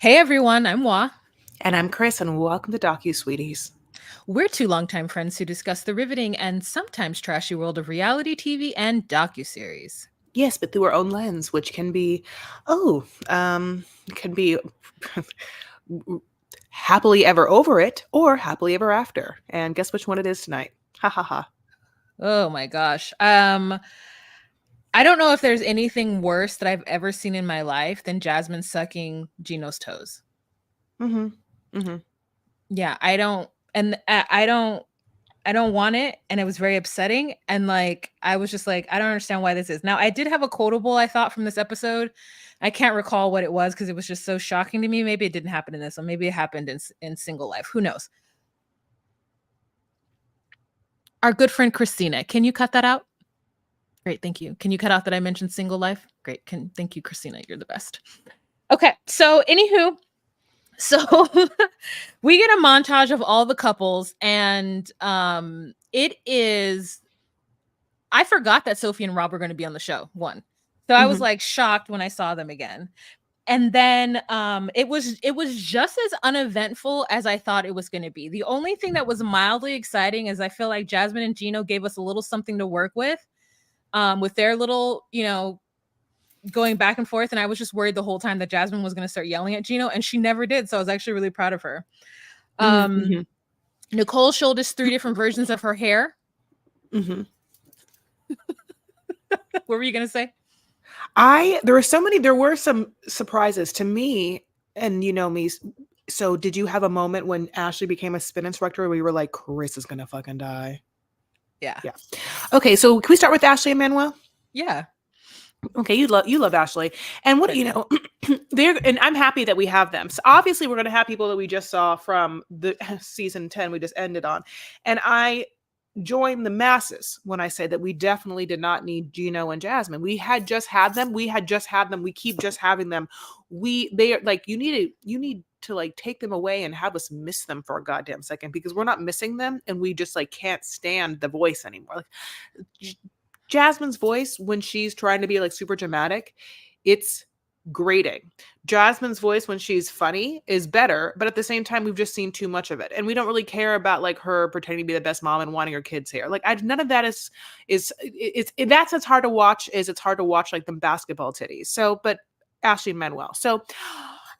Hey everyone, I'm Wa. And I'm Chris, and welcome to Sweeties. We're two longtime friends who discuss the riveting and sometimes trashy world of reality TV and docuseries. Yes, but through our own lens, which can be, oh, can be happily ever over it or happily ever after. And guess which one it is tonight? Ha ha ha. Oh my gosh. I don't know if there's anything worse that I've ever seen in my life than Jasmine sucking Gino's toes. Mm-hmm. Mm-hmm. Yeah, I don't and I don't want it, and it was very upsetting, and like I was just like I don't understand why this is. Now, I did have a quotable I thought from this episode. I can't recall what it was because it was just so shocking to me. Maybe it didn't happen in this one. Maybe it happened in single life. Who knows? Our good friend Christina. Can you cut that out? Great, thank you. Can you cut out that I mentioned single life? Great. Thank you, Christina. You're the best. Okay, so anywho, so we get a montage of all the couples, and it is I forgot that Sophie and Rob were going to be on the show. One. So I was Mm-hmm. like shocked when I saw them again. And then it was just as uneventful as I thought it was going to be. The only thing that was mildly exciting is I feel like Jasmine and Gino gave us a little something to work with their little, going back and forth. And I was just worried the whole time that Jasmine was going to start yelling at Gino, and she never did. So I was actually really proud of her. Mm-hmm. Nicole showed us 3 different versions of her hair. Mm-hmm. What were you going to say? There were some surprises to me, and you know me. So did you have a moment when Ashley became a spin instructor where you were like, Chris is gonna fucking die? Yeah. Yeah. Okay, so can we start with Ashley and Manuel? Yeah. Okay, you love Ashley, and what I do. they're and I'm happy that we have them. So obviously, we're going to have people that we just saw from the season 10 we just ended on, and I join the masses when I say that we definitely did not need Gino and Jasmine. We had just had them. We had just had them. We keep just having them. They are like you need to like take them away and have us miss them for a goddamn second because we're not missing them and we just like can't stand the voice anymore. Like Jasmine's voice when she's trying to be like super dramatic, it's grating. Jasmine's voice when she's funny is better, but at the same time, we've just seen too much of it, and we don't really care about like her pretending to be the best mom and wanting her kids here. Like, none of that that's it's hard to watch. It's hard to watch like them basketball titties. So, but Ashley and Manuel. So,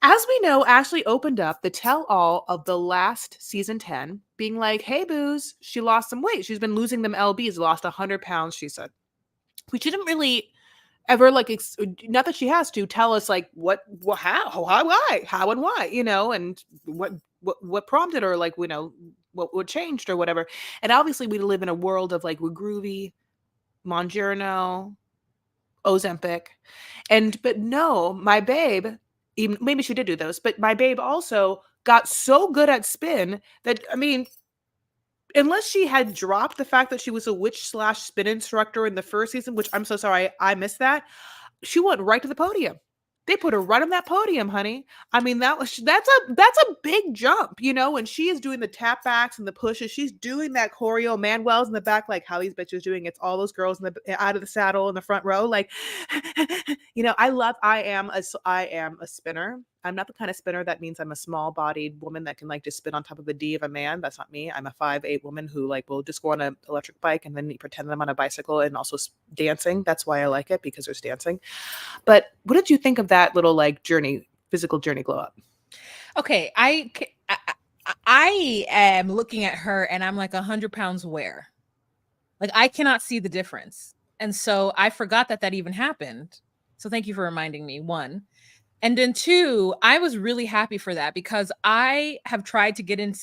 as we know, Ashley opened up the tell all of the last season 10, being like, hey, booze, she lost some weight. She's been losing them LBs, lost 100 pounds, she said. We didn't really ever like not that she has to tell us like how and why, and what prompted her, like, what changed or whatever. And obviously we live in a world of like Groovy, Mongiorno, Ozempic, but no, my babe, even maybe she did do those, but my babe also got so good at spin that, I mean, unless she had dropped the fact that she was a witch/spin instructor in the first season, which I'm so sorry I missed that, she went right to the podium. They put her right on that podium, honey. I mean, that's a big jump, and she is doing the tap backs and the pushes. She's doing that choreo. Manuel's in the back, like how these bitches doing. It's all those girls in the out of the saddle in the front row, like, I am a spinner. I'm not the kind of spinner that means I'm a small-bodied woman that can like just spin on top of a D of a man. That's not me. I'm a 5'8" woman who like will just go on an electric bike and then pretend I'm on a bicycle and also dancing. That's why I like it, because there's dancing. But what did you think of that little like physical journey glow up? Okay, I am looking at her and I'm like 100 pounds where? Like I cannot see the difference. And so I forgot that even happened. So thank you for reminding me, one. And then two, I was really happy for that because I have tried to get into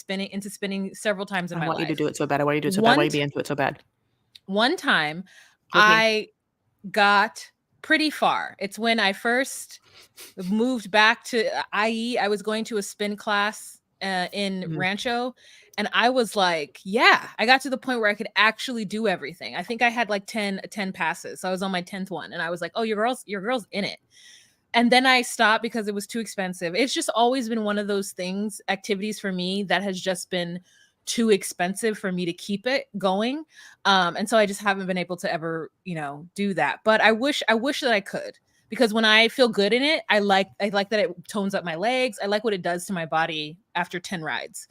spinning several times in I my want you to life. do it so bad. I want you to do it so bad. I want One you to be into it so bad. one time With me. I got pretty far. It's when I first moved back to IE. I was going to a spin class in Rancho, and I was like, yeah, I got to the point where I could actually do everything. I think I had like 10 passes. So I was on my 10th one, and I was like, oh, your girl's in it. And then I stopped because it was too expensive. It's just always been one of those activities for me that has just been too expensive for me to keep it going. And so I just haven't been able to ever, do that. But I wish that I could, because when I feel good in it, I like that it tones up my legs. I like what it does to my body after 10 rides.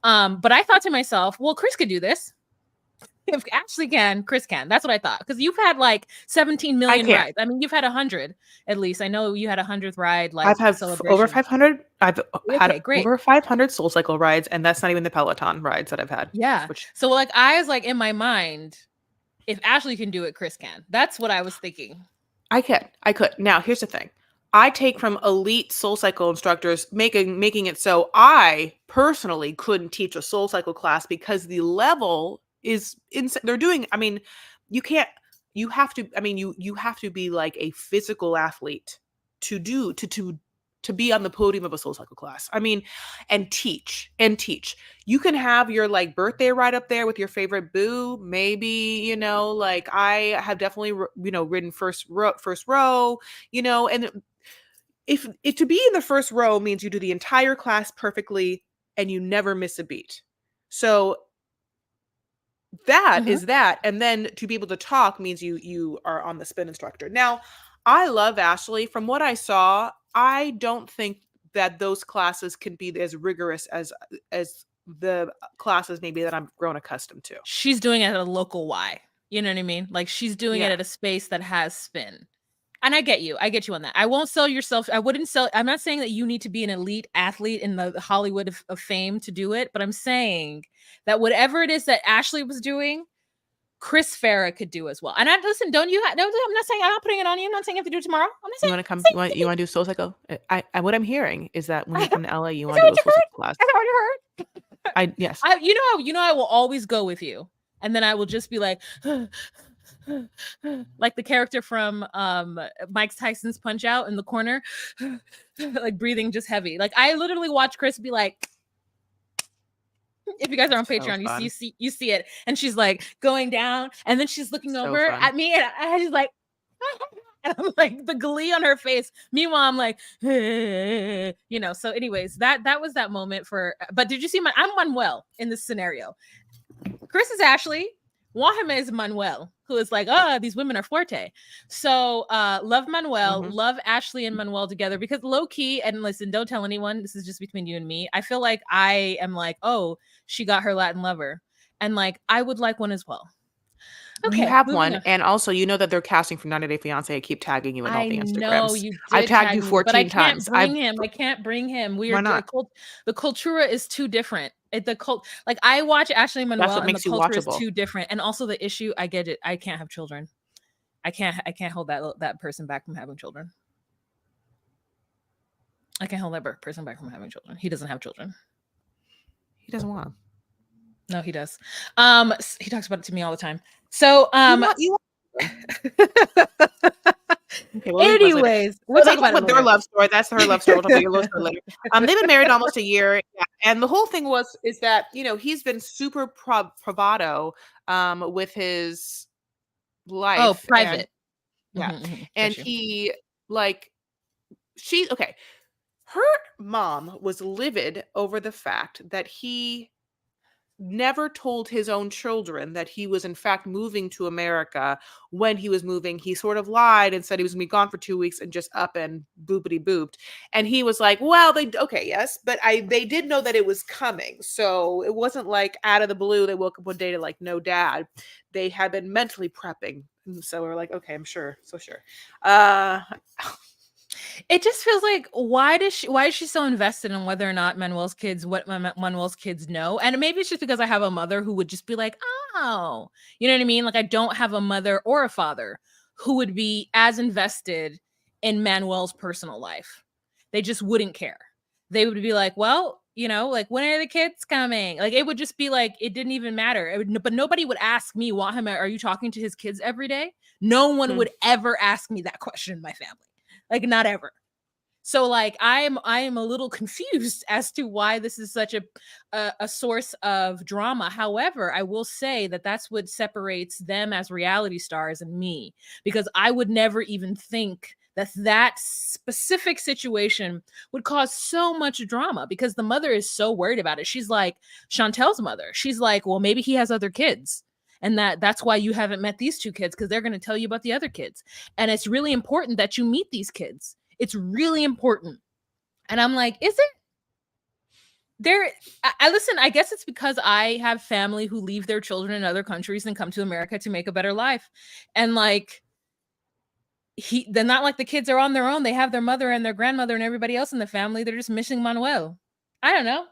But I thought to myself, well, Chris could do this. If Ashley can, Chris can. That's what I thought. Because you've had like 17 million rides. I mean, you've had 100 at least. I know you had 100th ride like I've had celebration. over 500. I've had great. over 500 SoulCycle rides, and that's not even the Peloton rides that I've had. Yeah. So like I was like in my mind, if Ashley can do it, Chris can. That's what I was thinking. I could. Now, here's the thing. I take from elite SoulCycle instructors, making it so I personally couldn't teach a SoulCycle class because the level is insane. They're doing, I mean, you have to be like a physical athlete to be on the podium of a SoulCycle class. I mean, and teach. You can have your like birthday ride up there with your favorite boo. Maybe, like I have definitely, ridden first row, and if to be in the first row means you do the entire class perfectly and you never miss a beat. So that is that. And then to be able to talk means you are on the spin instructor. Now, I love Ashley. From what I saw, I don't think that those classes can be as rigorous as the classes maybe that I'm grown accustomed to. She's doing it at a local Y. You know what I mean? Like she's doing it at a space that has spin. And I get you on that. I won't sell yourself. I'm not saying that you need to be an elite athlete in the Hollywood of fame to do it, but I'm saying that whatever it is that Ashley was doing, Chris Farah could do as well. And I'm not saying, I'm not putting it on you. I'm not saying you have to do it tomorrow. I'm not saying you want to come, you want to do SoulCycle? What I'm hearing is that when you come to LA, you want to do a SoulCycle class. That's what you heard. Yes. I will always go with you. And then I will just be like, like the character from Mike Tyson's Punch Out in the corner, like breathing just heavy. Like I literally watch Chris be like, if you guys are on Patreon, you see it, and she's like going down, and then she's looking over at me, and I just like, and I'm like the glee on her face. Meanwhile, I'm like, So, anyways, that was that moment for. But did you see I'm Manuel in this scenario? Chris is Ashley. Wahima is Manuel, who is like, these women are fuerte. So love Manuel, love Ashley and Manuel together because low key, and listen, don't tell anyone, this is just between you and me. I feel like I am like, oh, she got her Latin lover. And like, I would like one as well. Okay, you have one, and also you know that they're casting for 90 Day Fiancé. I keep tagging you in all the Instagrams. I know you did. I tagged you 14 times. I can't bring him. Why not? The cultura is too different. Like I watch Ashley and Manuel, and the culture is too different. And also the issue, I get it. I can't have children. I can't hold that person back from having children. I can't hold that person back from having children. He doesn't have children. He doesn't want them. No, he does. He talks about it to me all the time. So, Okay, well, anyways, we'll talk about their love story. That's her love story. We'll talk about your love story later. They've been married almost a year, and the whole thing is that he's been super bravado with his life. Oh, private. And he her mom was livid over the fact that he never told his own children that he was in fact moving to America. When he was moving, he sort of lied and said he was gonna be gone for 2 weeks and just up and boopity booped. And he was like, well, yes, but they did know that it was coming. So it wasn't like out of the blue, they woke up one day to like, no dad. They had been mentally prepping. And so we're like, okay, I'm sure. So sure. It just feels like why is she so invested in whether or not Manuel's kids know? And maybe it's just because I have a mother who would just be like, oh, you know what I mean? Like I don't have a mother or a father who would be as invested in Manuel's personal life. They just wouldn't care. They would be like, well, like when are the kids coming? Like it would just be like it didn't even matter. But nobody would ask me, Wahima, are you talking to his kids every day? No one would ever ask me that question in my family. Like not ever. So like I am a little confused as to why this is such a source of drama. However, I will say that that's what separates them as reality stars and me, because I would never even think that specific situation would cause so much drama because the mother is so worried about it. She's like Chantel's mother. She's like, well, maybe he has other kids. And that's why you haven't met these two kids, because they're going to tell you about the other kids. And it's really important that you meet these kids. It's really important. And I'm like, is it? I listen, I guess it's because I have family who leave their children in other countries and come to America to make a better life. And like, they're not like the kids are on their own. They have their mother and their grandmother and everybody else in the family. They're just missing Manuel. I don't know.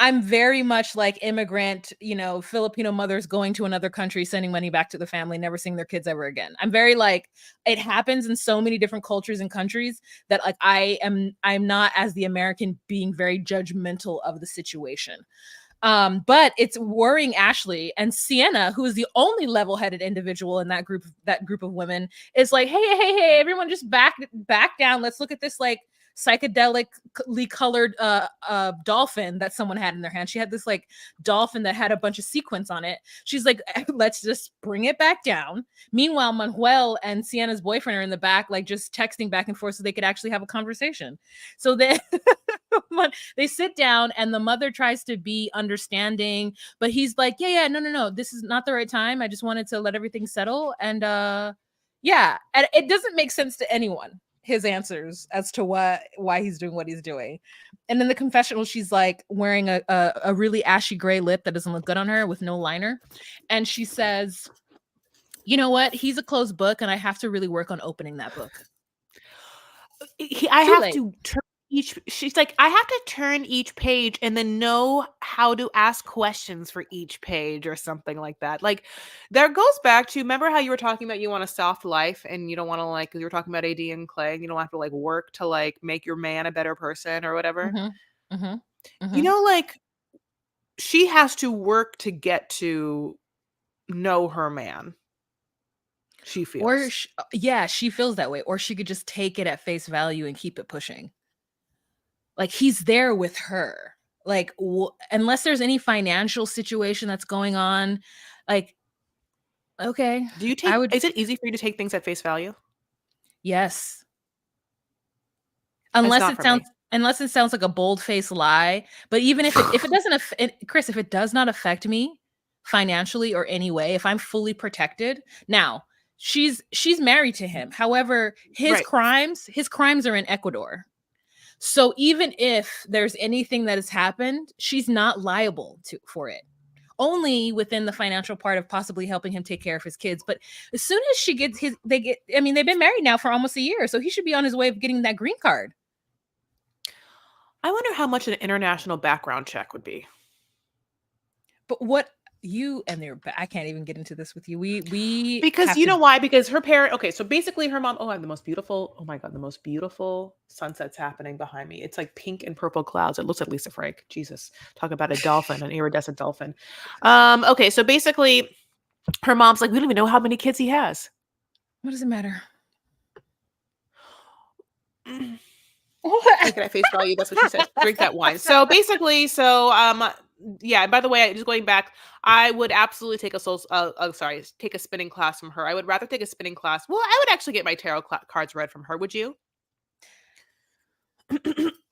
I'm very much like immigrant, Filipino mothers going to another country, sending money back to the family, never seeing their kids ever again. I'm very like, it happens in so many different cultures and countries that like I'm not, as the American, being very judgmental of the situation. But it's worrying Ashley, and Sienna, who is the only level-headed individual in that group of women, is like, hey, everyone just back down. Let's look at this like psychedelically colored dolphin that someone had in their hand. She had this like dolphin that had a bunch of sequins on it. She's like, let's just bring it back down. Meanwhile, Manuel and Sienna's boyfriend are in the back, like just texting back and forth so they could actually have a conversation. So then they sit down and the mother tries to be understanding, but he's like, yeah, no, this is not the right time. I just wanted to let everything settle. And and it doesn't make sense to anyone, his answers as to why he's doing what he's doing. And in the confessional, she's like wearing a really ashy gray lip that doesn't look good on her with no liner. And she says, you know what? He's a closed book and I have to really work on opening that book. She's like, I have to turn each page and then know how to ask questions for each page or something like that. Like, that goes back to, remember how you were talking about you want a soft life and you don't want to, like, you were talking about AD and Clay, you don't have to like work to like make your man a better person or whatever. Like, she has to work to get to know her man. She feels. Or she feels that way. Or she could just take it at face value and keep it pushing. Like, he's there with her. Like, unless there's any financial situation that's going on, like, okay. Is it easy for you to take things at face value? Yes. Unless it sounds like a bold-faced lie. But even if it doesn't, Chris, if it does not affect me financially or any way, if I'm fully protected. Now, she's married to him. However, his crimes are in Ecuador. So even if there's anything that has happened, she's not liable for it. Only within the financial part of possibly helping him take care of his kids. But as soon as she gets they've been married now for almost a year. So he should be on his way of getting that green card. I wonder how much an international background check would be. But what I can't even get into this with you. Because you know why? Because her parent, okay, so basically her mom, I have the most beautiful sunsets happening behind me. It's like pink and purple clouds. It looks like Lisa Frank. Jesus, talk about a dolphin, an iridescent dolphin. Okay, so basically her mom's like, we don't even know how many kids he has. What does it matter? Take it at face value. That's what she said. Drink that wine. So basically, yeah. By the way, just going back, I would absolutely take take a spinning class from her. I would rather take a spinning class. Well, I would actually get my tarot cards read from her. Would you?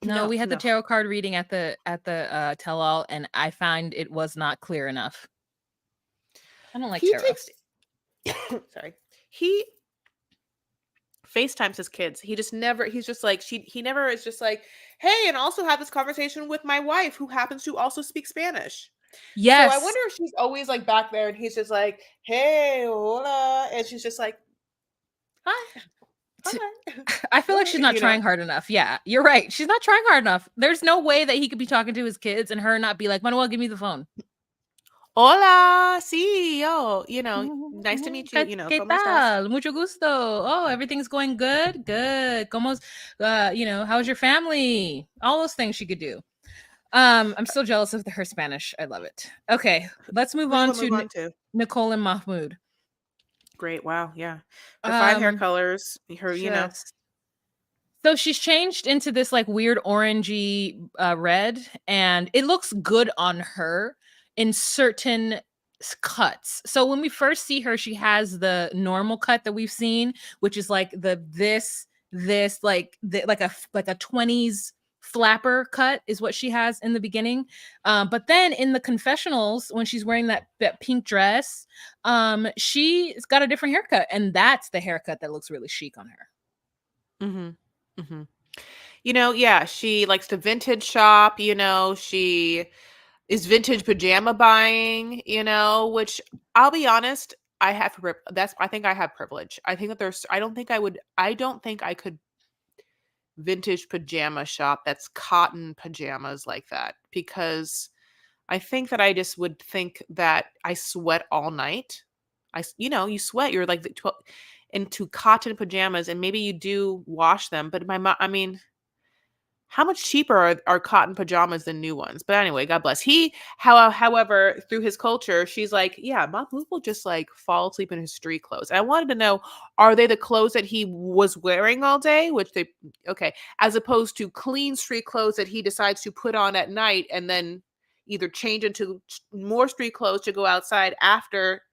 No, we had the tarot card reading at the tell-all, and I find it was not clear enough. I don't like tarot. Sorry. He FaceTimes his kids. He never is just like, hey, and also have this conversation with my wife who happens to also speak Spanish. Yes. So I wonder if she's always like back there and he's just like, hey, hola. And she's just like, hi. I feel like she's not trying hard enough. Yeah, you're right. She's not trying hard enough. There's no way that he could be talking to his kids and her not be like, Manuel, give me the phone. Hola, sí, nice to meet you. ¿Qué tal? Mucho gusto. Oh, everything's going good? Good. ¿Cómo, how's your family? All those things she could do. I'm still jealous of her Spanish. I love it. Okay, let's move on to Nicole and Mahmoud. Great. Wow. Yeah. Her 5 hair colors. So she's changed into this like weird orangey red, and it looks good on her in certain cuts. So when we first see her, she has the normal cut that we've seen, which is like this like a 20s flapper cut is what she has in the beginning. But then in the confessionals, when she's wearing that pink dress, she's got a different haircut, and that's the haircut that looks really chic on her. Mm-hmm. Yeah, she likes to vintage shop, she is vintage pajama buying, which I'll be honest, I think I have privilege. I think that I don't think I could vintage pajama shop that's cotton pajamas like that, because I think that I just would think that I sweat all night. You sweat, you're like into cotton pajamas, and maybe you do wash them, but I mean, how much cheaper are cotton pajamas than new ones? But anyway, God bless. However, through his culture, she's like, yeah, Mahmoud will just like fall asleep in his street clothes. And I wanted to know, are they the clothes that he was wearing all day? Okay, as opposed to clean street clothes that he decides to put on at night and then either change into more street clothes to go outside after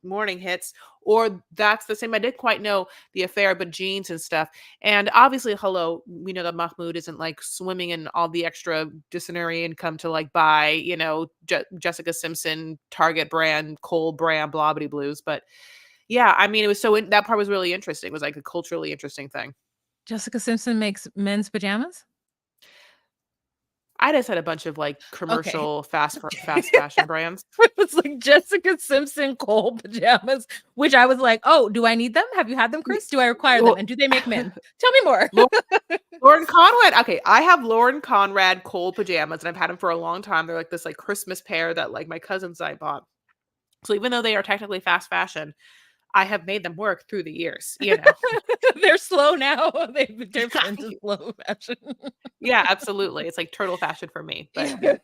morning hits, or that's the same. I didn't quite know the affair, but jeans and stuff. And obviously, hello, we know that Mahmoud isn't like swimming in all the extra disciplinary income to like buy, Jessica Simpson, Target brand, Cole brand, blah blah blues. But yeah, I mean, it was that part was really interesting. It was like a culturally interesting thing. Jessica Simpson makes men's pajamas? I just had a bunch of like Okay. commercial fast fashion brands. It was like Jessica Simpson Cole pajamas, which I was like, oh, do I need them? Have you had them, Chris? Do I require them? And do they make men? Tell me more. Lauren Conrad. Okay, I have Lauren Conrad Cole pajamas, and I've had them for a long time. They're like this like Christmas pair that like my cousins and I bought. So even though they are technically fast fashion, I have made them work through the years, They're slow now. They've turned into slow fashion. Yeah, absolutely. It's like turtle fashion for me. But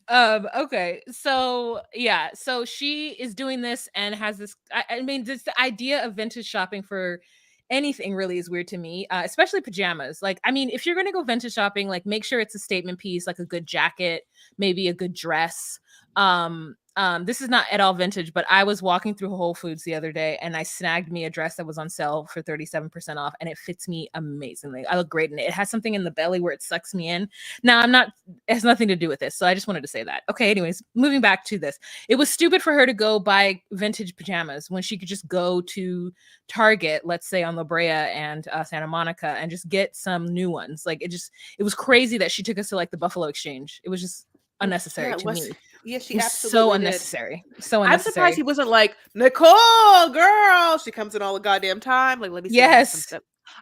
yeah. Okay. So yeah, so she is doing this and has this. I mean, this the idea of vintage shopping for anything really is weird to me, especially pajamas. Like, I mean, if you're gonna go vintage shopping, like make sure it's a statement piece, like a good jacket, maybe a good dress. This is not at all vintage, but I was walking through Whole Foods the other day and I snagged me a dress that was on sale for 37% off, and it fits me amazingly. I look great in it. It has something in the belly where it sucks me in. Now, it has nothing to do with this. So I just wanted to say that. Okay, anyways, moving back to this. It was stupid for her to go buy vintage pajamas when she could just go to Target, let's say on La Brea and Santa Monica, and just get some new ones. Like it was crazy that she took us to like the Buffalo Exchange. It was just unnecessary to me. Yeah, she absolutely so unnecessary. Did. So unnecessary. I'm surprised he wasn't like, Nicole, girl. She comes in all the goddamn time. Like, let me see. Yes.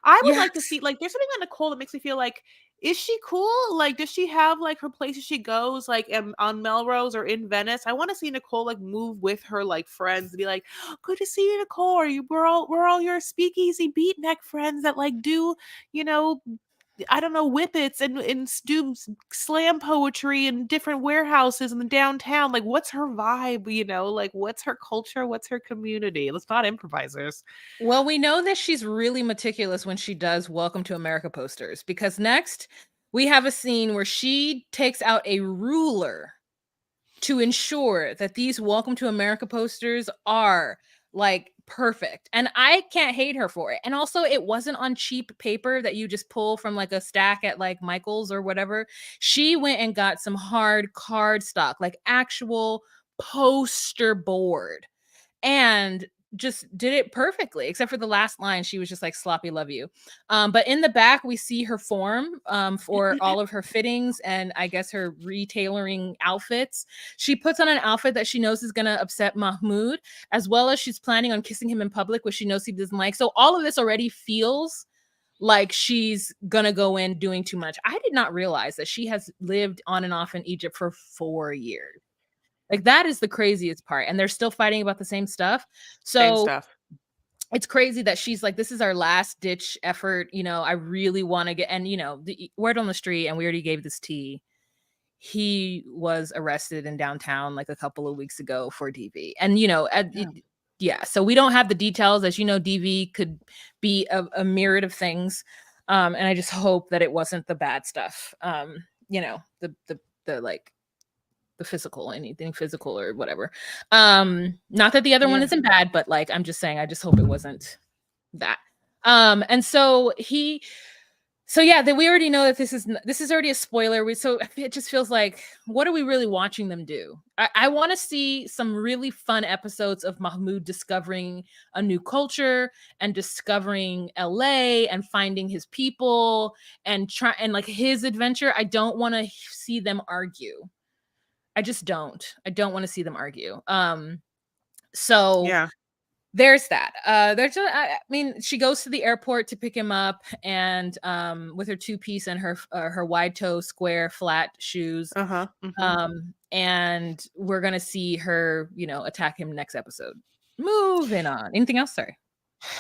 I would like to see, like, there's something on Nicole that makes me feel like, is she cool? Like, does she have like her places she goes, like on Melrose or in Venice? I want to see Nicole like move with her like friends and be like, good to see you, Nicole. We're all your speakeasy beatnik friends that like do, I don't know, whippets and do slam poetry in different warehouses in the downtown. Like, what's her vibe? Like, what's her culture? What's her community? Let's not improvisers. Well, we know that she's really meticulous when she does Welcome to America posters, because next we have a scene where she takes out a ruler to ensure that these Welcome to America posters are like perfect. And I can't hate her for it. And also, it wasn't on cheap paper that you just pull from like a stack at like Michael's or whatever. She went and got some hard card stock, like actual poster board, and just did it perfectly, except for the last line. She was just like, sloppy love you. But in the back we see her form for all of her fittings and I guess her retailoring outfits. She puts on an outfit that she knows is going to upset Mahmoud, as well as she's planning on kissing him in public, which she knows he doesn't like. So all of this already feels like she's gonna go in doing too much. I did not realize that she has lived on and off in Egypt for 4 years. Like, that is the craziest part. And they're still fighting about the same stuff. So same stuff. It's crazy that she's like, this is our last ditch effort. I really want to get, and the word on the street, and we already gave this tea. He was arrested in downtown like a couple of weeks ago for DV. And, yeah. So we don't have the details. As you know, DV could be a myriad of things. And I just hope that it wasn't the bad stuff. The like, the physical, anything physical or whatever. Not that the other one isn't bad, but like, I'm just saying, I just hope it wasn't that. And so So yeah, that we already know that this is already a spoiler. So it just feels like, what are we really watching them do? I want to see some really fun episodes of Mahmoud discovering a new culture and discovering LA and finding his people and try and like his adventure. I don't want to see them argue. I just don't. I don't want to see them argue. So Yeah. there's that. I mean, she goes to the airport to pick him up, and with her two piece and her wide toe square flat shoes. Uh-huh. Mm-hmm. And we're gonna see her, attack him next episode. Moving on. Anything else? Sorry.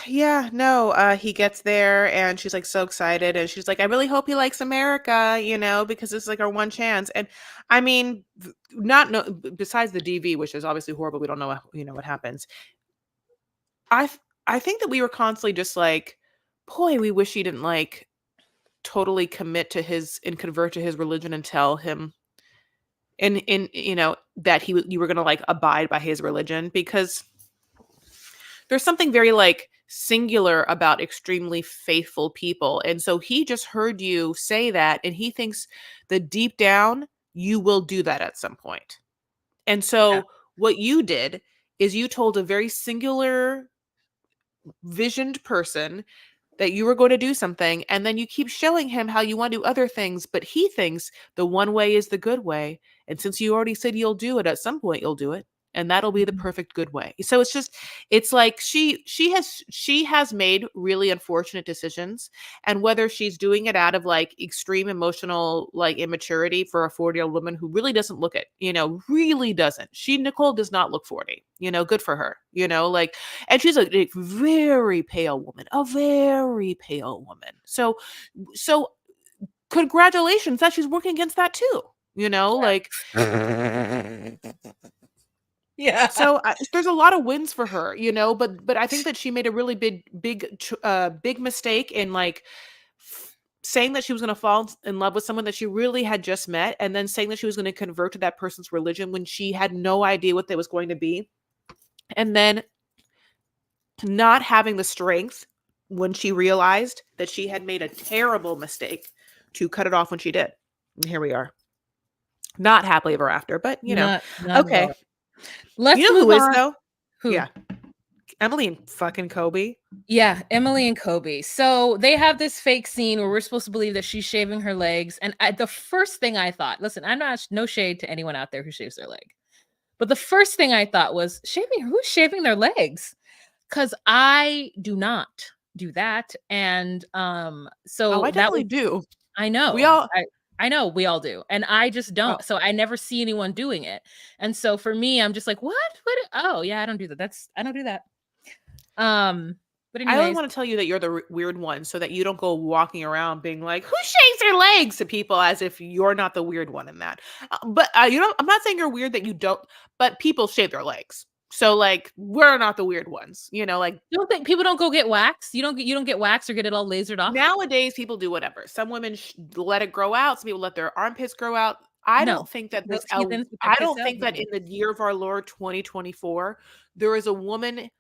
Yeah, no, he gets there and she's like so excited and she's like, I really hope he likes America, because it's like our one chance. And I mean, not no besides the DV, which is obviously horrible, we don't know what happens. I think that we were constantly just like, boy, we wish he didn't like totally commit to his and convert to his religion and tell him in that you were gonna like abide by his religion, because there's something very like singular about extremely faithful people. And so he just heard you say that and he thinks that deep down you will do that at some point. And Yeah. so what you did is you told a very singular visioned person that you were going to do something, and then you keep showing him how you want to do other things, but he thinks the one way is the good way, and since you already said you'll do it, at some point you'll do it, and that'll be the Mhm. perfect good way. So it's like she has made really unfortunate decisions, and whether she's doing it out of like extreme emotional like immaturity for a 40-year-old woman who really doesn't look it, really doesn't. Nicole does not look 40, good for her, like, and she's a very pale woman, a very pale woman. So congratulations that she's working against that too. Like, Yeah. so there's a lot of wins for her, but I think that she made a really big mistake in like saying that she was going to fall in love with someone that she really had just met, and then saying that she was going to convert to that person's religion when she had no idea what that was going to be, and then not having the strength when she realized that she had made a terrible mistake to cut it off when she did. And here we are. Not happily ever after, but Not at okay. all. Let's You know who move is on. though? Who? Yeah. Emily and fucking Kobe. Yeah, Emily and Kobe. So they have this fake scene where we're supposed to believe that she's shaving her legs. And the first thing I thought, listen, I'm not no shade to anyone out there who shaves their leg. But the first thing I thought was who's shaving their legs? Because I do not do that. And Oh, so I that definitely was do. I We know. all I know we all do. And I just oh, don't. So I never see anyone doing it. And so for me, I'm just like, what? Oh, yeah, I don't do that. I don't do that. But I only anyways, want to tell you that you're the weird one so that you don't go walking around being like, who shaves their legs to people as if you're not the weird one in that. But I'm not saying you're weird that you don't, but people shave their legs. So like, we're not the weird ones, like you don't think people don't go get waxed? You don't get waxed or get it all lasered off? nowadays people do whatever. Some women let it grow out. Some people let their armpits grow out. I No. don't think that Those heathens with their I pits don't out? think that No. in the year of our Lord 2024, there is a woman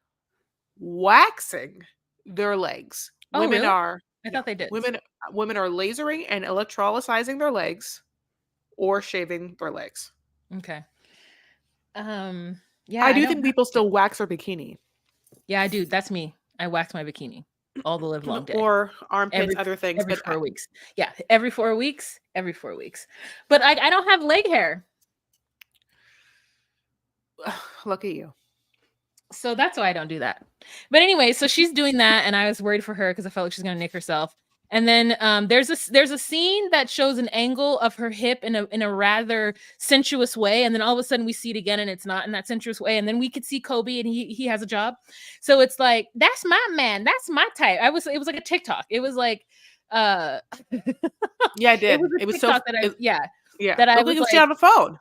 waxing their legs. Oh, Women really? are I no thought they did. women are lasering and electrolyzing their legs or shaving their legs. Okay. Yeah, I I do don't think have people to. still wax their bikini Yeah, I do. That's me. I wax my bikini all the live long day. or armpits, Every other things, every but 4 weeks. Yeah, every 4 weeks. Every 4 weeks. But I don't have leg hair. look at you. So that's why I don't do that. But anyway, so she's doing that, and I was worried for her because I felt like she's gonna nick herself. And then there's a scene that shows an angle of her hip in a rather sensuous way, and then all of a sudden we see it again, and it's not in that sensuous way. And then we could see Kobe, and he has a job. So it's like, that's my man, that's my type. It was like a TikTok. It was like uh Yeah, I it did. was It a was so TikTok yeah. that I Looked like was it was like, on the phone.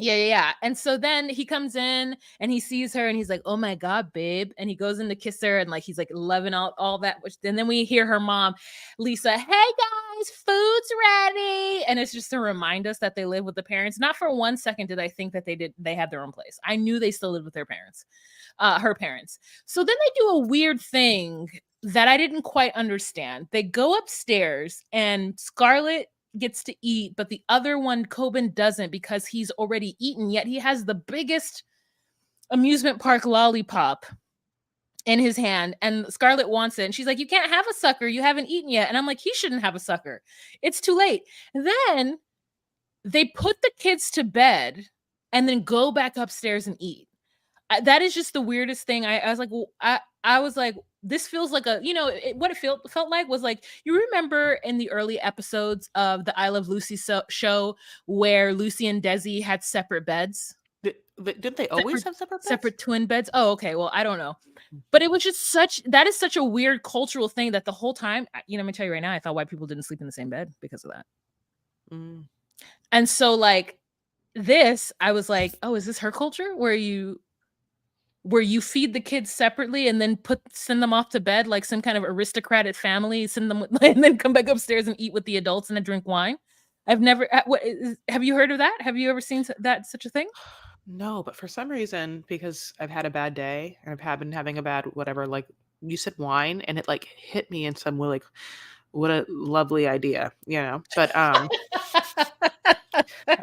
yeah. And so then he comes in and he sees her and he's like, oh my God, babe. And he goes in to kiss her and like he's like loving all that. And then we hear her mom, Lisa, hey guys, food's ready. And it's just to remind us that they live with the parents. Not for 1 second did I think that they had their own place. I knew they still lived with their parents, her parents. So then they do a weird thing that I didn't quite understand. They go upstairs and Scarlett gets to eat, but the other one, Coben, doesn't because he's already eaten, yet he has the biggest amusement park lollipop in his hand, and Scarlett wants it, and she's like, you can't have a sucker, you haven't eaten yet. And I'm like, he shouldn't have a sucker, it's too late. Then they put the kids to bed and then go back upstairs and eat. That is just the weirdest thing. I was like, well, I was like, this feels like a, what it felt like was like, you remember in the early episodes of the I Love Lucy show where Lucy and Desi had separate beds? Didn't they always have separate beds? Separate twin beds? Oh, okay. Well, I don't know. But it was just that is such a weird cultural thing that the whole time, I'm gonna tell you right now, I thought white people didn't sleep in the same bed because of that. And so like this, I was like, oh, is this her culture where you feed the kids separately and then send them off to bed like some kind of aristocratic family, send them and then come back upstairs and eat with the adults and then drink wine? I've never. Have you heard of that? Have you ever seen such a thing? No, but for some reason, because I've had a bad day and I've been having a bad whatever, like you said wine, and it like hit me in some way, like what a lovely idea, But I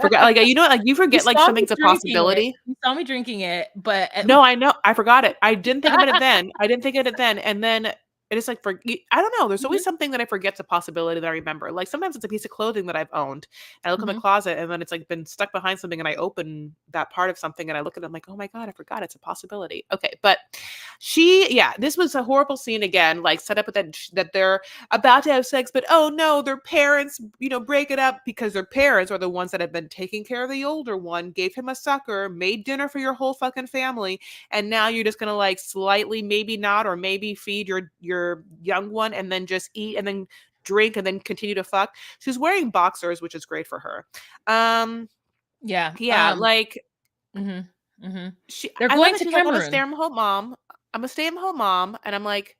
forgot, like like you forget like something's a possibility. You saw me drinking it, but no, I know, I forgot it. I didn't think about it then. And then it is like I don't know. There's always something that I forget's a possibility that I remember. Like sometimes it's a piece of clothing that I've owned. And I look in my closet and then it's like been stuck behind something and I open that part of something and I look at it, I'm like, oh my God, I forgot it's a possibility. Okay. But this was a horrible scene again, like set up with that they're about to have sex, but oh no, their parents, break it up because their parents are the ones that have been taking care of the older one, gave him a sucker, made dinner for your whole fucking family. And now you're just going to like slightly, maybe not, or maybe feed your young one and then just eat and then drink and then continue to fuck. She's wearing boxers, which is great for her. Yeah. Like they're I going to Cameroon. Cameroon. I'm a stay-at-home mom. And I'm like,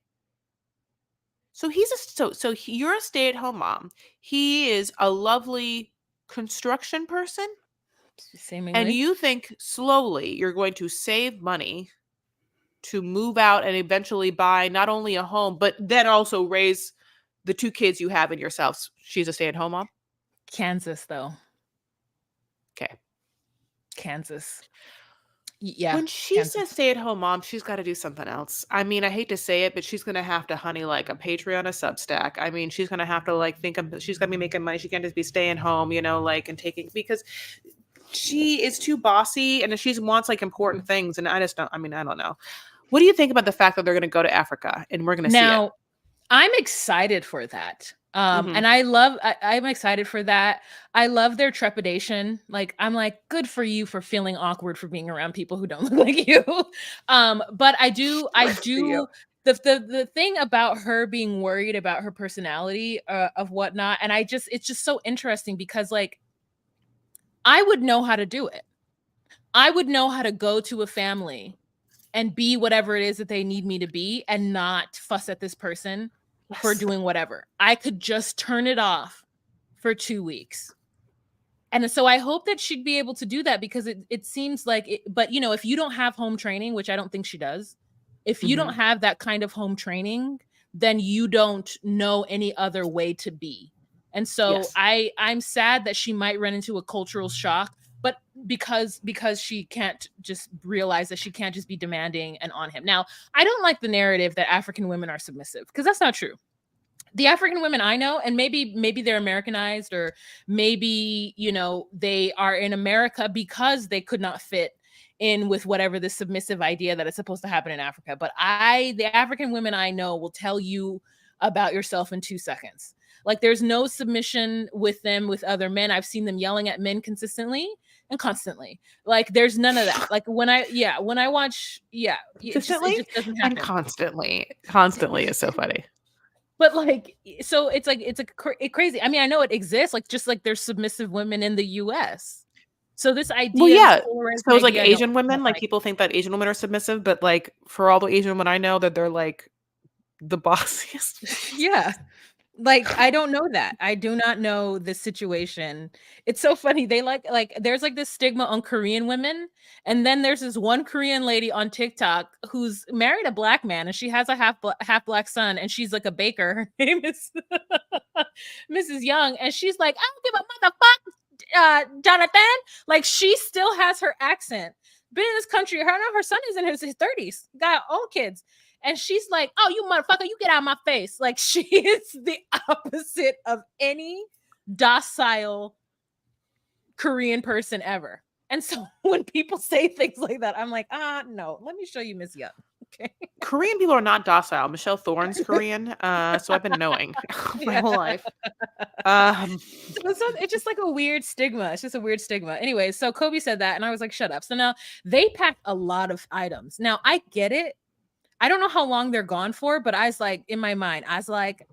so you're a stay-at-home mom. He is a lovely construction person. Seemingly. And you think slowly you're going to save money to move out and eventually buy not only a home, but then also raise the two kids you have in yourselves. She's a stay-at-home mom? Kansas, though. Okay. Kansas. Yeah. When she says stay-at-home mom, she's got to do something else. I mean, I hate to say it, but she's going to have to honey like a Patreon, a Substack. I mean, she's going to have to like she's going to be making money. She can't just be staying home, like and taking, because she is too bossy and she wants like important things. And I don't know. What do you think about the fact that they're going to go to Africa and we're going to see it? Now, I'm excited for that. And I'm excited for that. I love their trepidation. Like, I'm like, good for you for feeling awkward for being around people who don't look like you. But I do, the thing about her being worried about her personality of whatnot. And it's just so interesting because like, I would know how to do it. I would know how to go to a family and be whatever it is that they need me to be and not fuss at this person for doing whatever. I could just turn it off for 2 weeks. And so I hope that she'd be able to do that because it seems like it, but if you don't have home training, which I don't think she does, if you don't have that kind of home training, then you don't know any other way to be. And so I'm sad that she might run into a cultural shock, but because she can't just realize that she can't just be demanding and on him. Now, I don't like the narrative that African women are submissive because that's not true. The African women I know, and maybe they're Americanized, or maybe, they are in America because they could not fit in with whatever the submissive idea that is supposed to happen in Africa. But the African women I know will tell you about yourself in 2 seconds. Like, there's no submission with them, with other men. I've seen them yelling at men consistently and constantly. Like, there's none of that. Like, when I watch, it just doesn't happen. And constantly is so funny. But like, so it's crazy. I mean, I know it exists, like just like there's submissive women in the US. So this idea, so it's like Asian women, like people think that Asian women are submissive, but like for all the Asian women I know, that they're like the bossiest. Yeah. Like, I don't know that. I do not know this situation. It's so funny. They like there's like this stigma on Korean women, and then there's this one Korean lady on TikTok who's married a black man, and she has a half black son, and she's like a baker. Her name is Mrs. Young, and she's like, I don't give a motherfucker, Jonathan. Like, she still has her accent. Been in this country. Her son is in his 30s. Got own kids. And she's like, oh, you motherfucker, you get out of my face. Like, she is the opposite of any docile Korean person ever. And so when people say things like that, I'm like, no, let me show you Miss Young. Okay. Korean people are not docile. Michelle Thorne's Korean, so I've been knowing my whole life. It's just like a weird stigma. It's just a weird stigma. Anyway, so Kobe said that, and I was like, shut up. So now they packed a lot of items. Now I get it. I don't know how long they're gone for, but I was like, in my mind, I was like,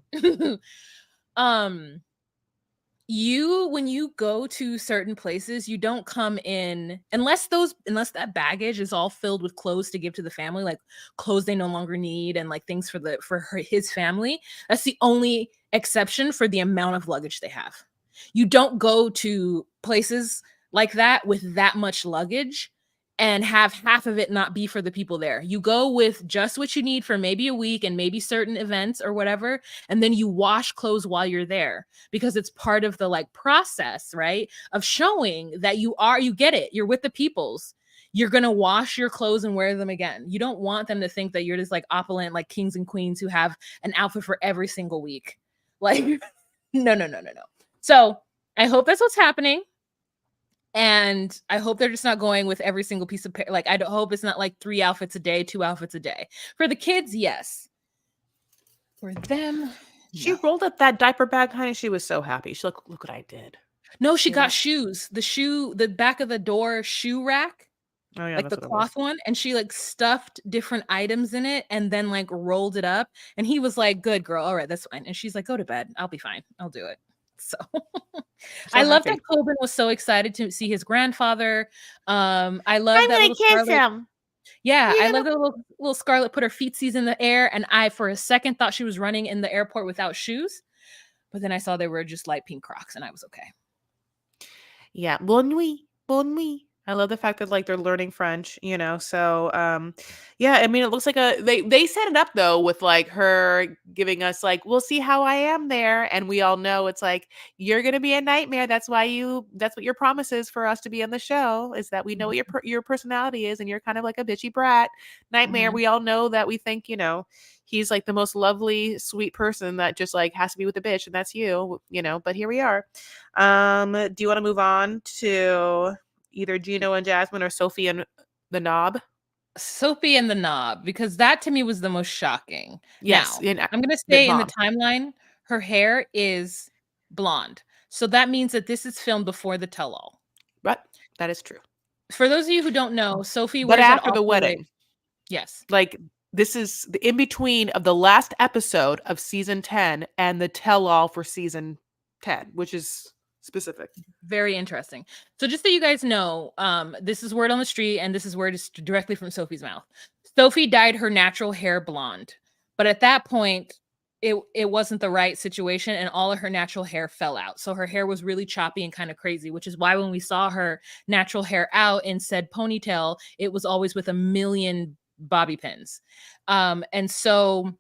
when you go to certain places, you don't come in unless that baggage is all filled with clothes to give to the family, like clothes they no longer need and like things for his family. That's the only exception for the amount of luggage they have. You don't go to places like that with that much luggage and have half of it not be for the people there. You go with just what you need for maybe a week and maybe certain events or whatever, and then you wash clothes while you're there, because it's part of the like process, right, of showing that you get it, you're with the peoples. You're going to wash your clothes and wear them again. You don't want them to think that you're just like opulent, like kings and queens who have an outfit for every single week. Like, no. So I hope that's what's happening. And I hope they're just not going with every single piece of like, I hope it's not like 3 outfits a day, 2 outfits a day. For the kids, yes. For them, she rolled up that diaper bag, honey. She was so happy. She's like, look what I did. No, she got shoes. The back of the door shoe rack. Oh yeah, like the cloth one, and she like stuffed different items in it and then like rolled it up. And he was like, good girl, all right, that's fine. And she's like, go to bed, I'll be fine, I'll do it. So I love that Coben was so excited to see his grandfather. I love that little Scarlett. Yeah, I love that little Scarlett put her feetsies in the air, and I for a second thought she was running in the airport without shoes, but then I saw they were just light pink Crocs, and I was okay. Yeah, bon nuit, bon nuit. I love the fact that like they're learning French, you know. So yeah, I mean it looks like they set it up though with like her giving us like, we'll see how I am there, and we all know it's like, you're gonna be a nightmare. That's what your promise is for us to be on the show, is that we know what your personality is, and you're kind of like a bitchy brat nightmare. We all know that. We think, you know, he's like the most lovely, sweet person that just like has to be with a bitch, and that's you know, but here we are. Do you want to move on to either Gino and Jasmine or Sophie and the Knob? Sophie and the Knob, because that to me was the most shocking. Yes. Now, I'm going to say in the timeline, her hair is blonde. So that means that this is filmed before the tell-all. But that is true. For those of you who don't know, Sophie wears after the wedding. Yes. Like, this is the in-between of the last episode of season 10 and the tell-all for season 10, which is specific. Very interesting. So just so you guys know, this is word on the street, and this is word is directly from Sophie's mouth. Sophie dyed her natural hair blonde, but at that point, it wasn't the right situation, and all of her natural hair fell out. So her hair was really choppy and kind of crazy, which is why when we saw her natural hair out in said ponytail, it was always with a million bobby pins. And so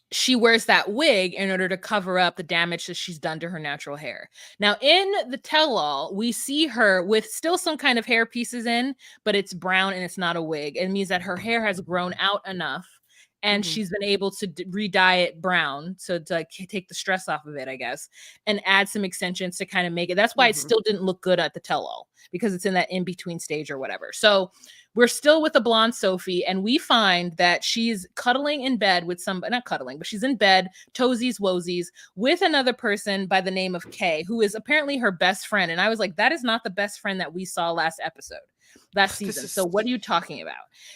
she wears that wig in order to cover up the damage that she's done to her natural hair. Now, in the tell-all, we see her with still some kind of hair pieces in, but it's brown and it's not a wig. It means that her hair has grown out enough, and she's been able to re-dye it brown, so to like take the stress off of it, I guess, and add some extensions to kind of make it. That's why it still didn't look good at the tell-all, because it's in that in-between stage or whatever. So we're still with the blonde Sophie, and we find that she's cuddling in bed with somebody, not cuddling, but she's in bed, toesies, woesies, with another person by the name of Kay, who is apparently her best friend. And I was like, that is not the best friend that we saw last season. So what are you talking about?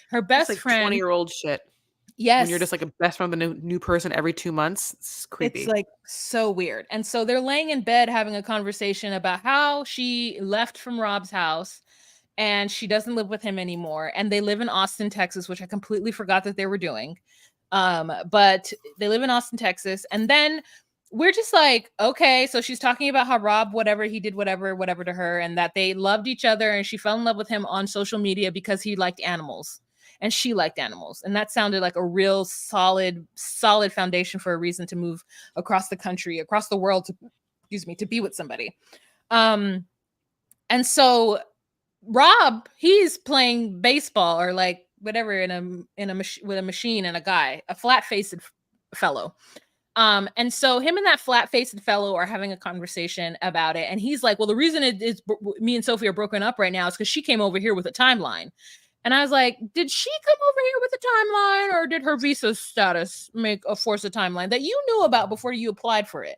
Her best friend. 20-year-old shit. Yes. When you're just like a best friend with a new person every 2 months, it's creepy. It's like so weird. And so they're laying in bed having a conversation about how she left from Rob's house and she doesn't live with him anymore. And they live in Austin, Texas, which I completely forgot that they were doing. But they live in Austin, Texas. And then we're just like, okay, so she's talking about how Rob, whatever he did, whatever to her, and that they loved each other, and she fell in love with him on social media because he liked animals and she liked animals. And that sounded like a real solid foundation for a reason to move across the country, across the world to, excuse me, to be with somebody. And so Rob, he's playing baseball or like whatever with a machine and a guy, a flat-faced fellow. And so him and that flat-faced fellow are having a conversation about it. And he's like, well, the reason me and Sophie are broken up right now is because she came over here with a timeline. And I was like, did she come over here with a timeline, or did her visa status force a timeline that you knew about before you applied for it?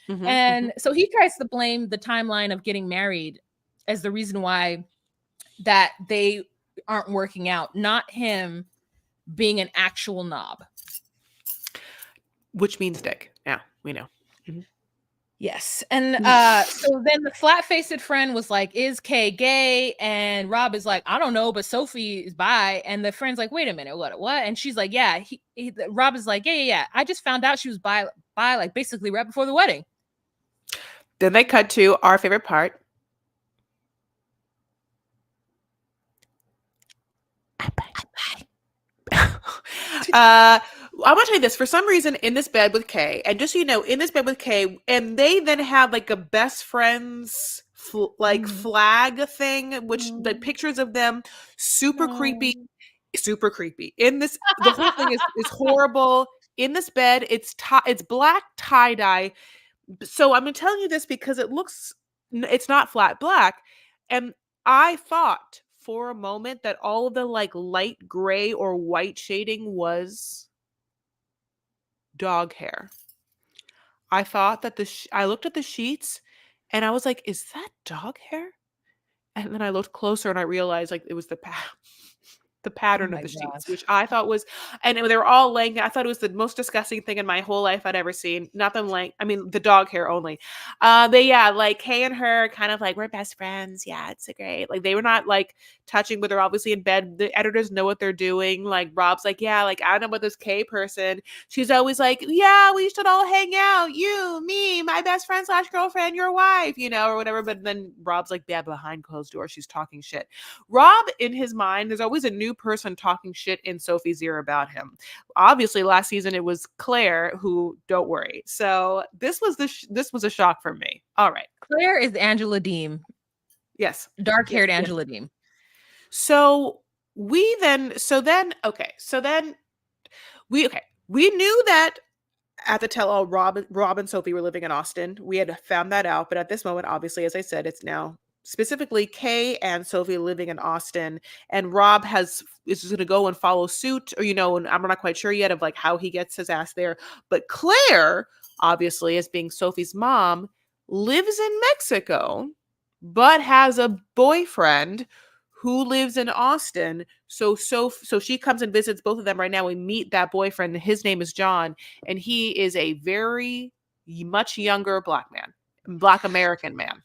And so he tries to blame the timeline of getting married as the reason why that they aren't working out, not him being an actual knob. Which means dick. Yeah, we know. Yes. And so then the flat-faced friend was like, is Kay gay? And Rob is like, I don't know, but Sophie is bi. And the friend's like, wait a minute, what? And she's like, yeah. Rob is like, yeah. I just found out she was bi like basically right before the wedding. Then they cut to our favorite part. I want to tell you this. For some reason, in this bed with Kay, and just so you know, in this bed with Kay, and they then have like a best friends flag thing, which the pictures of them, super creepy. In this, the whole thing is horrible. In this bed, it's black tie-dye. So I'm telling you this because it's not flat black, and I thought for a moment that all of the like light gray or white shading was dog hair. I thought that I looked at the sheets and I was like, is that dog hair? And then I looked closer and I realized like it was the pattern of the sheets, which I thought was, and they were all laying. I thought it was the most disgusting thing in my whole life I'd ever seen. Not them laying, I mean, the dog hair only. But yeah, like Kay and her kind of like, we're best friends. Yeah, it's so great. Like they were not like touching, but they're obviously in bed. The editors know what they're doing. Like Rob's like, yeah, like I don't know about this Kay person. She's always like, yeah, we should all hang out. You, me, my best friend / girlfriend, your wife, or whatever. But then Rob's like, yeah, behind closed doors, she's talking shit. Rob, in his mind, there's always a new person talking shit in Sophie's ear about him. Obviously, last season it was Claire, who, don't worry. So this was a shock for me. All right, Claire is Angela Deem. Yes, dark-haired Angela Deem. So we knew that at the tell-all, Rob and Sophie were living in Austin. We had found that out, but at this moment, obviously, as I said, it's now specifically Kay and Sophie living in Austin, and Rob is going to go and follow suit, or and I'm not quite sure yet of like how he gets his ass there. But Claire, obviously, as being Sophie's mom, lives in Mexico, but has a boyfriend who lives in Austin. So she comes and visits both of them right now. We meet that boyfriend. His name is John, and he is a very much younger Black American man.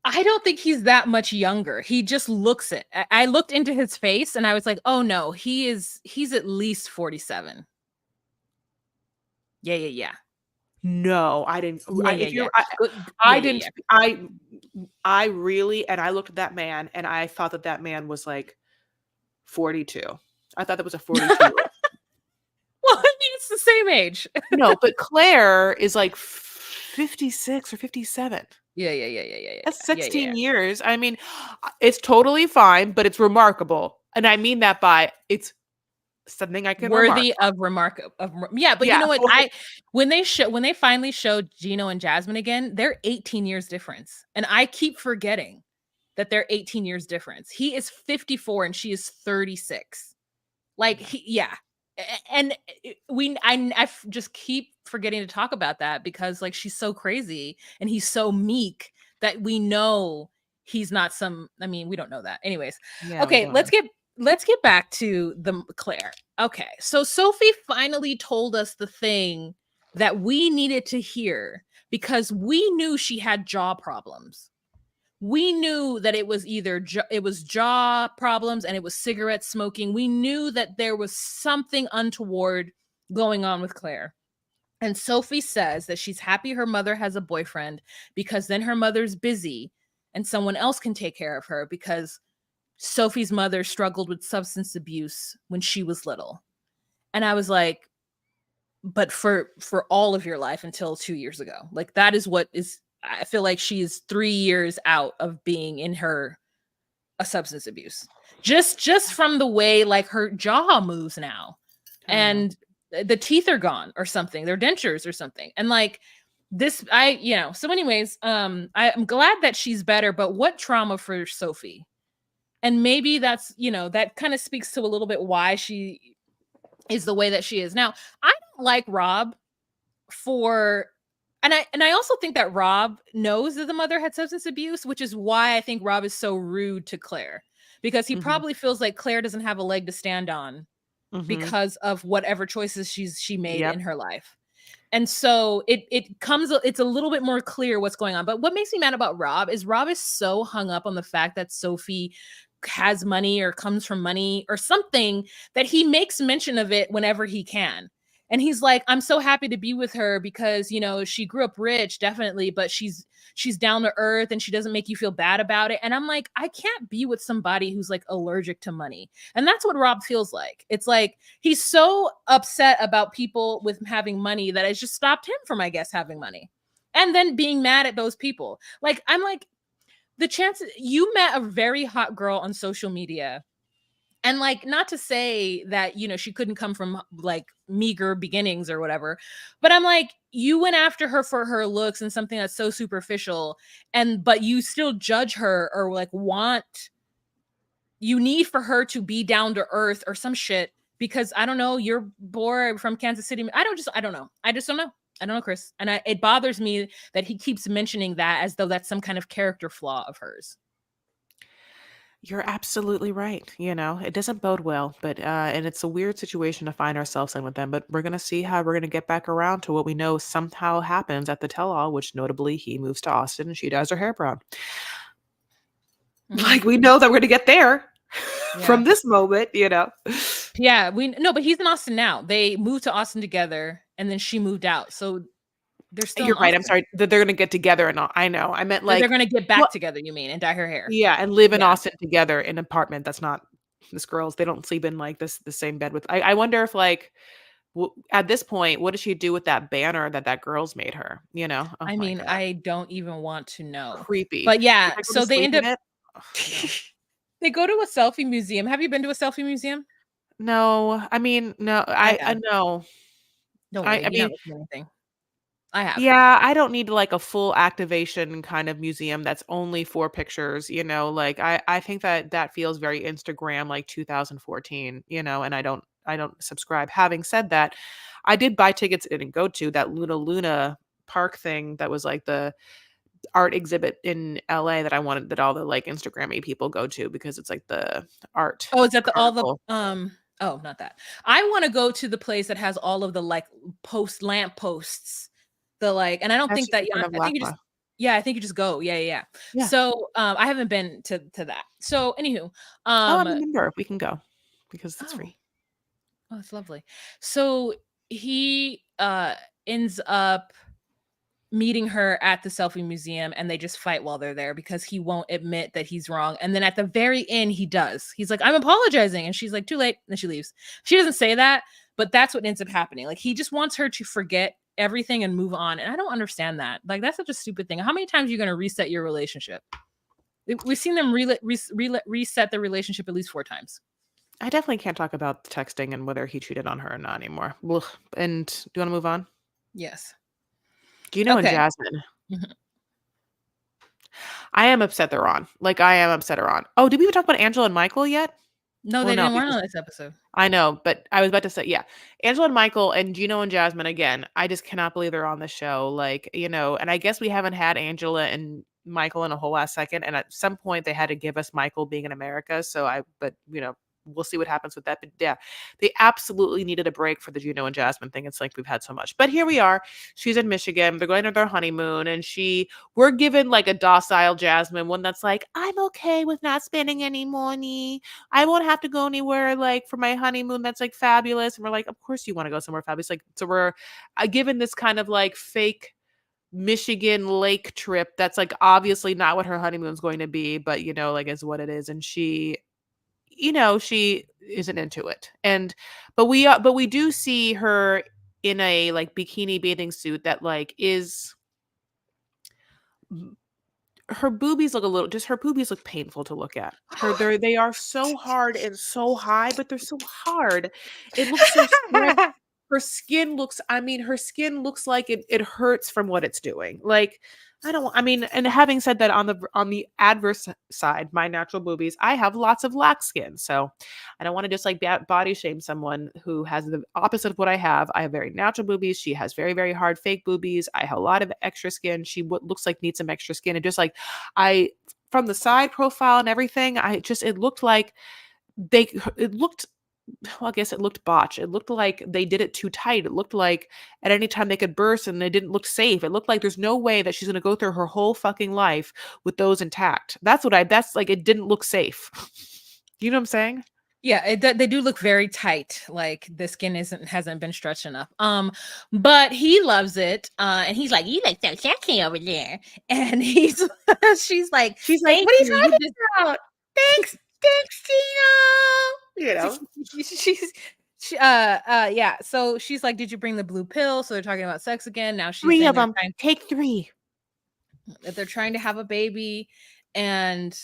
I don't think he's that much younger. He just looks it. I looked into his face and I was like, oh no, he's at least 47. Yeah. No, I didn't. I really, and I looked at that man and I thought that man was like 42. I thought that was a 42. Well, I mean, it's the same age. No, but Claire is like 56 or 57. Yeah. That's 16 years. I mean, it's totally fine, but it's remarkable. And I mean that by it's something I can worthy of remark. Yeah, but you know what? When they finally showed Gino and Jasmine again, they're 18 years difference. And I keep forgetting that they're 18 years difference. He is 54 and she is 36. Like, and I just keep forgetting to talk about that because like she's so crazy and he's so meek that we know he's not we don't know that. Anyways, okay, let's get back to the Claire. Okay, so Sophie finally told us the thing that we needed to hear because we knew she had jaw problems. We knew that it was either jaw problems and it was cigarette smoking. We knew that there was something untoward going on with Claire. And Sophie says that she's happy her mother has a boyfriend because then her mother's busy and someone else can take care of her, because Sophie's mother struggled with substance abuse when she was little. And I was like, but for all of your life until 2 years ago. Like, that is what is, I feel like she's 3 years out of being in her a substance abuse. Just from the way like her jaw moves now. I know. And the teeth are gone or something. They're dentures or something. And like this, so anyways, I'm glad that she's better, but what trauma for Sophie. And maybe that's, that kind of speaks to a little bit why she is the way that she is. Now, I don't like Rob for, and I also think that Rob knows that the mother had substance abuse, which is why I think Rob is so rude to Claire, because he probably feels like Claire doesn't have a leg to stand on because of whatever choices she made in her life. And so it's a little bit more clear what's going on. But what makes me mad about Rob is so hung up on the fact that Sophie has money or comes from money or something, that he makes mention of it whenever he can. And he's like, I'm so happy to be with her because, she grew up rich, definitely, but she's down to earth and she doesn't make you feel bad about it. And I'm like, I can't be with somebody who's like allergic to money. And that's what Rob feels like. It's like he's so upset about people with having money that has just stopped him from, I guess, having money. And then being mad at those people. Like, I'm like, the chances you met a very hot girl on social media, and like, not to say that, she couldn't come from like meager beginnings or whatever, but I'm like, you went after her for her looks and something that's so superficial, but you still judge her or like you need for her to be down to earth or some shit because, I don't know, you're bored from Kansas City. I don't know. I just don't know. I don't know, Chris. And it bothers me that he keeps mentioning that as though that's some kind of character flaw of hers. You're absolutely right. It doesn't bode well, but and it's a weird situation to find ourselves in with them. But we're gonna see how we're gonna get back around to what we know somehow happens at the tell-all, which notably he moves to Austin and she dyes her hair brown. Like, we know that we're gonna get there from this moment, Yeah, but he's in Austin now. They moved to Austin together, and then she moved out. So they're still. You're right. I'm sorry that they're gonna get together, and I know. I meant like they're gonna get back together. You mean, and dye her hair? Yeah, and live in Austin together in an apartment that's not this girl's. They don't sleep in like the same bed with. I wonder if like at this point, what does she do with that banner that girl's made her? Oh I mean, God. I don't even want to know. Creepy. But yeah, Like, so they end up. They go to a selfie museum. Have you been to a selfie museum? No, I mean, no, I know. Don't worry, I you're mean, not looking at anything. I have. Yeah, I don't need like a full activation kind of museum that's only for pictures, like I think that feels very Instagram like 2014, and I don't subscribe. Having said that, I did buy tickets and didn't go to that Luna Park thing that was like the art exhibit in LA that I wanted that all the like Instagram-y people go to because it's like the art. Oh, is that all the carnival. oh, not that. I want to go to the place that has all of the like lamp posts. The like, and I don't That's think just that in front of I think you just LACMA. I think you just go. Yeah. Yeah. So I haven't been to that. So anywho, I'm a member. We can go because it's free. Oh, that's lovely. So he ends up meeting her at the selfie museum, and they just fight while they're there because he won't admit that he's wrong. And then at the very end, he does. He's like, I'm apologizing. And she's like, too late. And then she leaves. She doesn't say that, but that's what ends up happening. Like, he just wants her to forget everything and move on. And I don't understand that. Like, that's such a stupid thing. How many times are you going to reset your relationship? We've seen them reset the relationship at least 4 times. I definitely can't talk about texting and whether he cheated on her or not anymore. Ugh. And do you want to move on? Yes. Gino and Jasmine. I am upset they're on. Like, I am upset they're on. Oh, did we even talk about Angela and Michael yet? No, they didn't want on this episode. I know, but I was about to say, yeah. Angela and Michael and Gino and Jasmine, again, I just cannot believe they're on the show. Like, and I guess we haven't had Angela and Michael in a whole last second. And at some point they had to give us Michael being in America. But we'll see what happens with that. But yeah, they absolutely needed a break for the Gino and Jasmine thing. It's like we've had so much. But here we are. She's in Michigan. They're going to their honeymoon, and we're given like a docile Jasmine, one that's like, I'm okay with not spending any money. I won't have to go anywhere like for my honeymoon. That's like fabulous. And we're like, of course you want to go somewhere fabulous. Like, so we're given this kind of like fake Michigan lake trip that's like obviously not what her honeymoon's going to be, but like is what it is. And she isn't into it. But we do see her in a like bikini bathing suit that like is her boobies look painful to look at. They are so hard and so high, but they're so hard. It looks so stretched. Her skin looks like it hurts from what it's doing. Like, and having said that, on the adverse side, my natural boobies, I have lots of lax skin. So I don't want to just like body shame someone who has the opposite of what I have. I have very natural boobies. She has very, very hard fake boobies. I have a lot of extra skin. She looks like needs some extra skin. And just like from the side profile and everything, it looked like well, I guess it looked botched. It looked like they did it too tight. It looked like at any time they could burst and they didn't look safe. It looked like there's no way that she's going to go through her whole fucking life with those intact. That's like, it didn't look safe. You know what I'm saying? Yeah, they do look very tight. Like the skin hasn't been stretched enough. But he loves it. And he's like, "You look so sexy over there." And she's like, "What are you talking about? Thanks, Gino." Yeah. So she's like, "Did you bring the blue pill?" So they're talking about sex again. Now she's 3 of them. Take 3. That they're trying to have a baby, and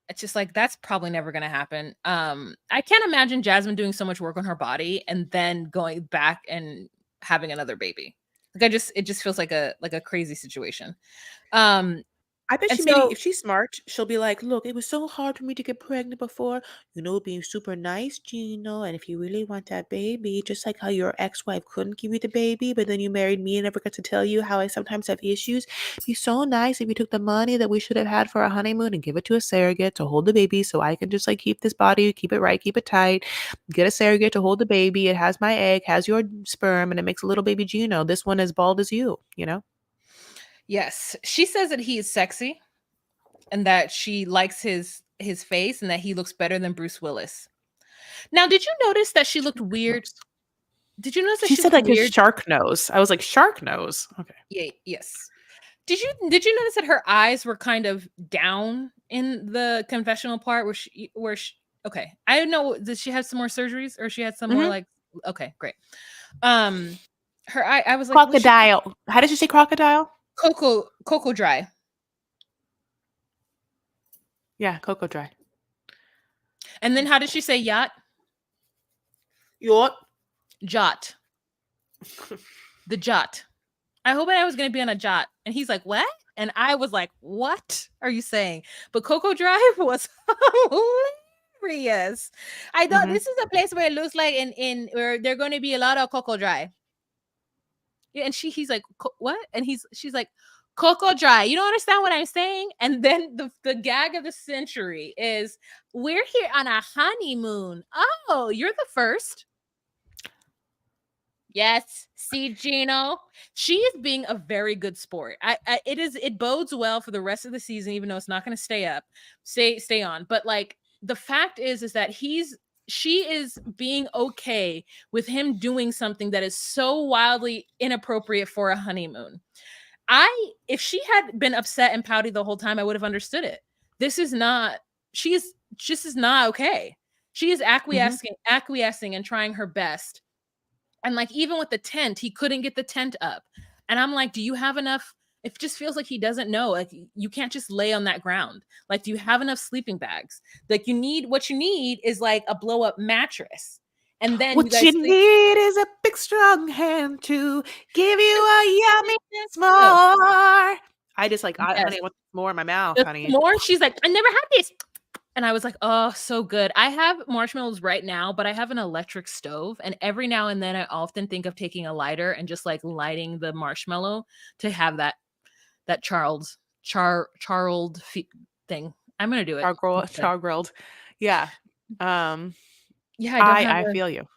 it's just like that's probably never gonna happen. I can't imagine Jasmine doing so much work on her body and then going back and having another baby. Like it just feels like a crazy situation. I bet if she's smart, she'll be like, look, it was so hard for me to get pregnant before, being super nice, Gino. And if you really want that baby, just like how your ex-wife couldn't give you the baby, but then you married me and never got to tell you how I sometimes have issues. It'd be so nice if you took the money that we should have had for our honeymoon and give it to a surrogate to hold the baby so I can just like keep this body, keep it right, keep it tight, get a surrogate to hold the baby. It has my egg, has your sperm, and it makes a little baby Gino. This one as bald as you, Yes. She says that he is sexy and that she likes his face and that he looks better than Bruce Willis. Now, did you notice that she looked weird? Did you notice that she said like weird? his shark nose? I was like, shark nose. Okay. Yeah, yes. Did you notice that her eyes were kind of down in the confessional part where she okay. I don't know, did she have some more surgeries or she had some more like okay, great. Her eye, I was like crocodile. How did you say crocodile? Cocoa dry. Yeah, cocoa dry. And then how did she say yacht? Yacht. Jot. The jot. I hope I was going to be on a jot. And he's like, what? And I was like, what are you saying? But Cocoa Drive was hilarious. I thought this is a place where it looks like in where there are going to be a lot of Cocoa Dry. Yeah, and he's like, what? And she's like, Cocoa Dry. You don't understand what I'm saying? And then the gag of the century is, we're here on a honeymoon. Oh, you're the first. Yes, see, Gino, she is being a very good sport. It bodes well for the rest of the season, even though it's not going to stay on. But like the fact is that she is being okay with him doing something that is so wildly inappropriate for a honeymoon. If she had been upset and pouty the whole time, I would have understood it. This is not. She's just is not okay. She is acquiescing and trying her best. And like, even with the tent, he couldn't get the tent up. And I'm like, do you have enough? It just feels like he doesn't know. Like, you can't just lay on that ground. Like, do you have enough sleeping bags? Like, what you need is like a blow up mattress. And then what you need is a big strong hand to give you a yummy s'more. I just like, honey, I want more in my mouth, honey. More? She's like, I never had this. And I was like, oh, so good. I have marshmallows right now, but I have an electric stove. And every now and then I often think of taking a lighter and just like lighting the marshmallow to have that charred thing. I'm going to do it. Char grilled. Yeah. Um, Yeah, I don't have I a feel you.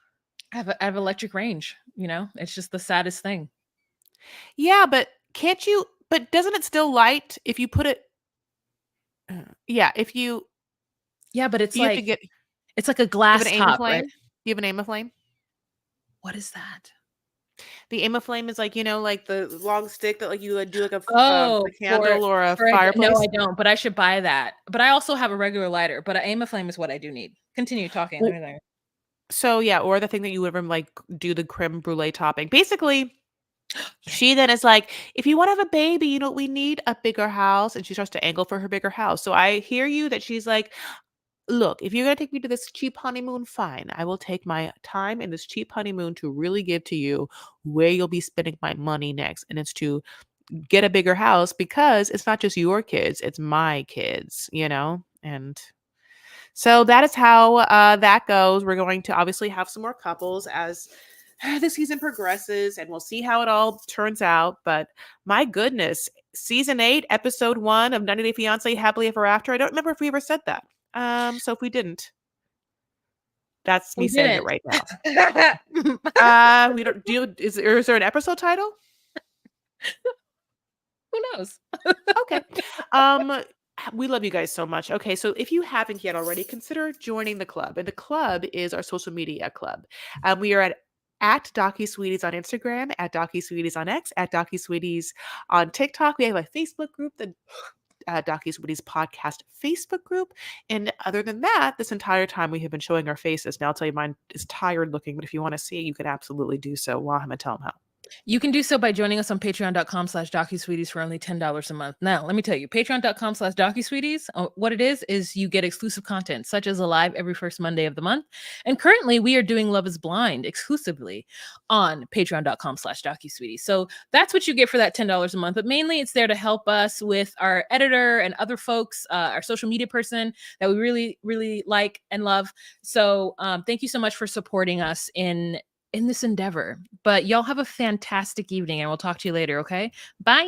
I have electric range, it's just the saddest thing. Yeah, but can't you? But doesn't it still light if you put it? Yeah, if Yeah, but you have to get it's like a you have glass an aim of top, right? flame. You have an aim of flame. What is that? The aim of flame is like like the long stick that like you would do like Oh, a candle or a no, I fireplace. don't, but I should buy that. But I also have a regular lighter, but a aim of flame is what I do need. Continue talking. Let Well, me think. so yeah, or the thing that you would ever like do the creme brulee topping. Basically, Yeah. she then is like, if you want to have a baby, we need a bigger house. And she starts to angle for her bigger house. So I hear you that she's like, look, if you're going to take me to this cheap honeymoon, fine. I will take my time in this cheap honeymoon to really give to you where you'll be spending my money next. And it's to get a bigger house because it's not just your kids, it's my kids. And so that is how that goes. We're going to obviously have some more couples as the season progresses, and we'll see how it all turns out. But my goodness, season 8, episode 1 of 90 Day Fiance Happily Ever After. I don't remember if we ever said that. So if we didn't, that's me We saying it didn't. right now. We don't do. Is there an episode title? Who knows? Okay. We love you guys so much. Okay, so if you haven't yet already, consider joining the club. And the club is our social media club. We are at DocuSweeties on Instagram, at DocuSweeties on X, at DocuSweeties on TikTok. We have a Facebook group, the DocuSweeties podcast Facebook group. And other than that, this entire time we have been showing our faces. Now I'll tell you, mine is tired looking, but if you want to see, you can absolutely do so. Well, I'm going to tell them how. You can do so by joining us on patreon.com/DocuSweeties for only $10 a month. Now, let me tell you, patreon.com/DocuSweeties, what it is you get exclusive content, such as a live every first Monday of the month. And currently, we are doing Love is Blind exclusively on patreon.com/DocuSweeties. So that's what you get for that $10 a month. But mainly, it's there to help us with our editor and other folks, our social media person that we really, really like and love. So thank you so much for supporting us in this endeavor. But y'all have a fantastic evening, and we'll talk to you later, okay? Bye.